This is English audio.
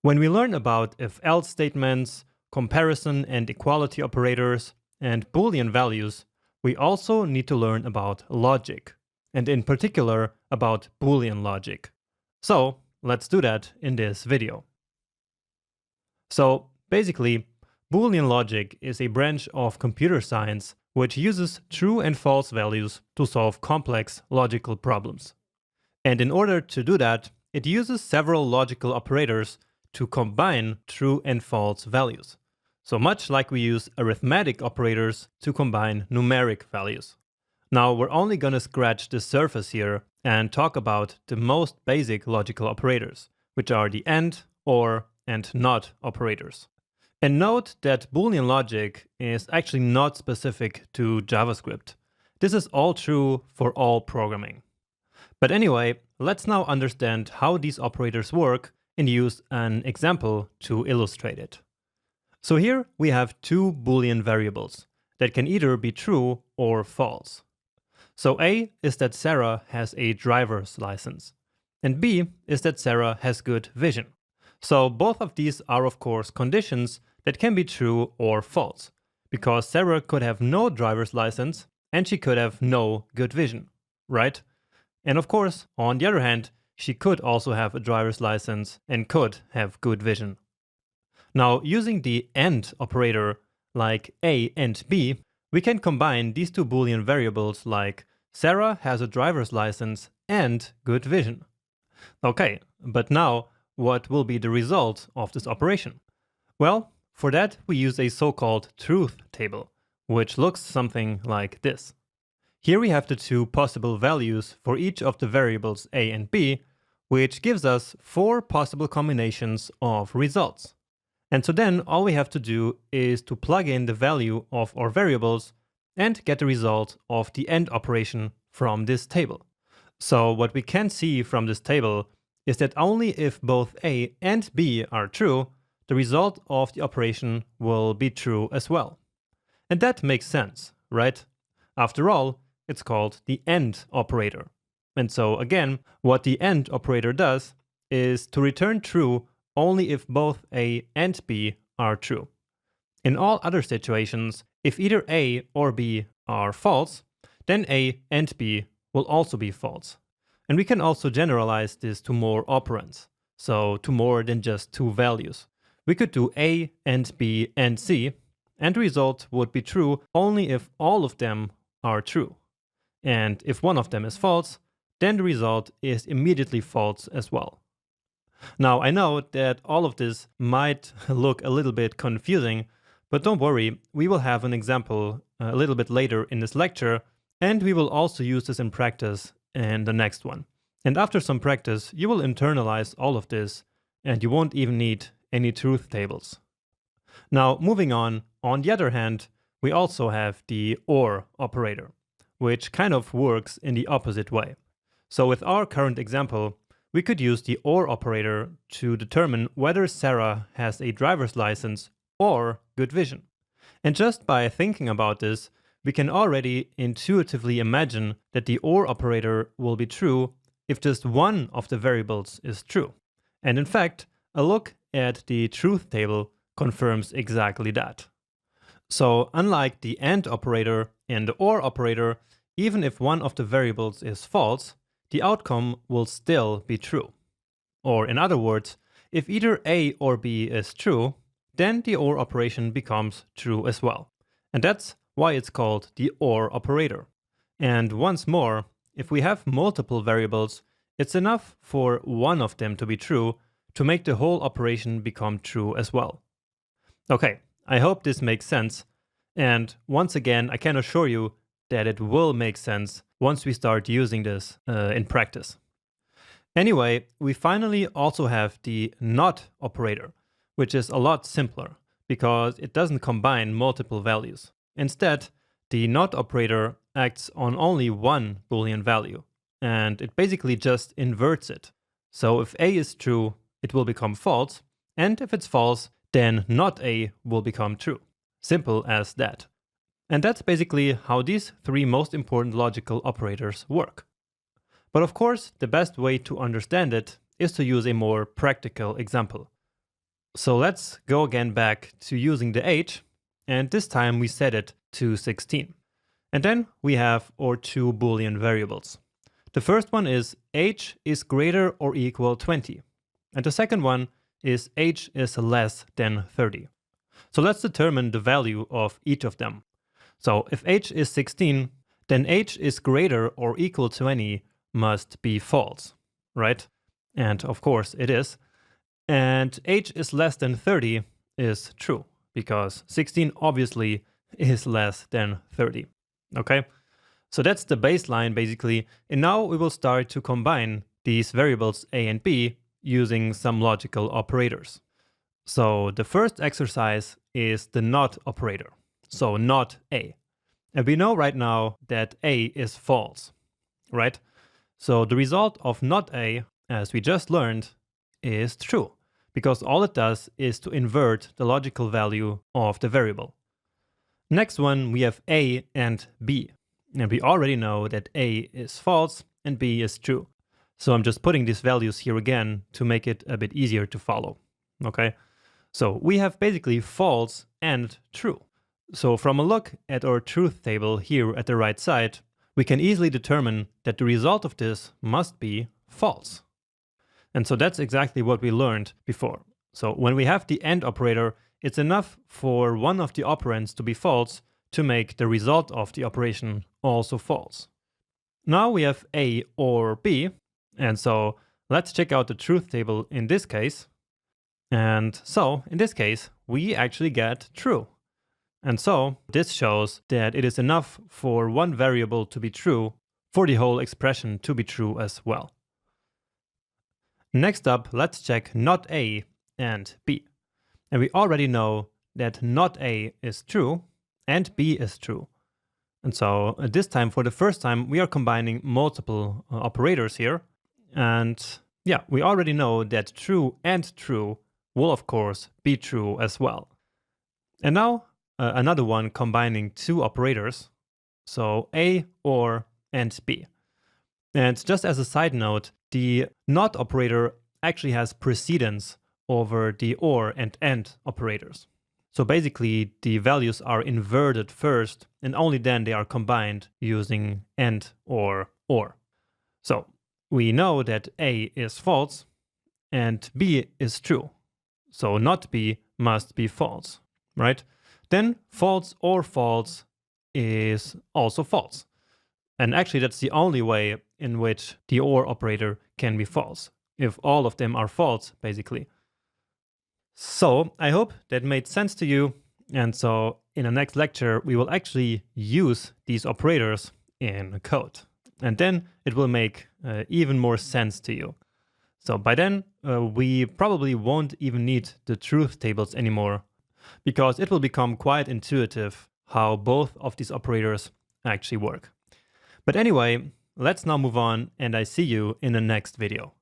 When we learn about if-else statements, comparison and equality operators, and Boolean values, we also need to learn about logic, and in particular about Boolean logic. So let's do that in this video. So basically, Boolean logic is a branch of computer science which uses true and false values to solve complex logical problems. And in order to do that, it uses several logical operators to combine true and false values. So much like we use arithmetic operators to combine numeric values. Now we're only going to scratch the surface here and talk about the most basic logical operators, which are the AND, OR, and NOT operators. And note that Boolean logic is actually not specific to JavaScript. This is all true for all programming. But anyway, let's now understand how these operators work and use an example to illustrate it. So here we have two Boolean variables that can either be true or false. So A is that Sarah has a driver's license, and B is that Sarah has good vision. So both of these are of course conditions that can be true or false, because Sarah could have no driver's license and she could have no good vision, right? And of course, on the other hand, she could also have a driver's license and could have good vision. Now, using the AND operator, like A and B, we can combine these two Boolean variables like Sarah has a driver's license and good vision. Okay, but now what will be the result of this operation? Well, for that we use a so-called truth table, which looks something like this. Here we have the two possible values for each of the variables A and B, which gives us 4 possible combinations of results. And so then all we have to do is to plug in the value of our variables and get the result of the AND operation from this table. So what we can see from this table is that only if both A and B are true, the result of the operation will be true as well. And that makes sense, right? After all, it's called the AND operator. And so again, what the AND operator does is to return true only if both A and B are true. In all other situations, if either A or B are false, then A and B will also be false. And we can also generalize this to more operands, so to more than just two values. We could do A and B and C, and the result would be true only if all of them are true. And if one of them is false, then the result is immediately false as well. Now, I know that all of this might look a little bit confusing, but don't worry, we will have an example a little bit later in this lecture, and we will also use this in practice in the next one. And after some practice, you will internalize all of this, and you won't even need any truth tables. Now, moving on the other hand, we also have the OR operator, which kind of works in the opposite way. So with our current example, we could use the OR operator to determine whether Sarah has a driver's license or good vision. And just by thinking about this, we can already intuitively imagine that the OR operator will be true if just one of the variables is true. And in fact, a look at the truth table confirms exactly that. So unlike the AND operator and the OR operator, even if one of the variables is false, the outcome will still be true. Or in other words, if either A or B is true, then the OR operation becomes true as well. And that's why it's called the OR operator. And once more, if we have multiple variables, it's enough for one of them to be true to make the whole operation become true as well. Okay, I hope this makes sense. And once again, I can assure you that it will make sense once we start using this in practice. Anyway, we finally also have the NOT operator, which is a lot simpler because it doesn't combine multiple values. Instead, the NOT operator acts on only one Boolean value, and it basically just inverts it. So if A is true, it will become false, and if it's false, then not A will become true. Simple as that. And that's basically how these 3 most important logical operators work. But of course, the best way to understand it is to use a more practical example. So let's go again back to using the age, and this time we set it to 16. And then we have our two Boolean variables. The first one is age is greater or equal 20. And the second one is age is less than 30. So let's determine the value of each of them. So if age is 16, then age is greater or equal to 20 must be false, right? And of course it is. And age is less than 30 is true, because 16 obviously is less than 30, okay? So that's the baseline basically, and now we will start to combine these variables a and b using some logical operators. So the first exercise is the not operator, so not a. And we know right now that a is false, right? So the result of not a, as we just learned, is true, because all it does is to invert the logical value of the variable. Next one, we have a and b. And we already know that a is false and b is true. So I'm just putting these values here again to make it a bit easier to follow, okay? So we have basically false and true. So from a look at our truth table here at the right side, we can easily determine that the result of this must be false. And so that's exactly what we learned before. So when we have the AND operator, it's enough for one of the operands to be false to make the result of the operation also false. Now we have A or B, and so let's check out the truth table in this case. And so in this case, we actually get true. And so this shows that it is enough for one variable to be true for the whole expression to be true as well. Next up, let's check not A and B. And we already know that not A is true and B is true. And so this time, for the first time, we are combining multiple operators here. And yeah, we already know that true and true will of course be true as well. And now another one combining two operators. So A, or, and B. And just as a side note, the not operator actually has precedence over the or and operators. So basically the values are inverted first and only then they are combined using and or. So we know that A is false and B is true. So not B must be false, right? Then false or false is also false. And actually that's the only way in which the or operator can be false, if all of them are false, basically. So I hope that made sense to you. And so in the next lecture, we will actually use these operators in code. And then it will make even more sense to you. So by then, we probably won't even need the truth tables anymore, because it will become quite intuitive how both of these operators actually work. But anyway, let's now move on, and I see you in the next video.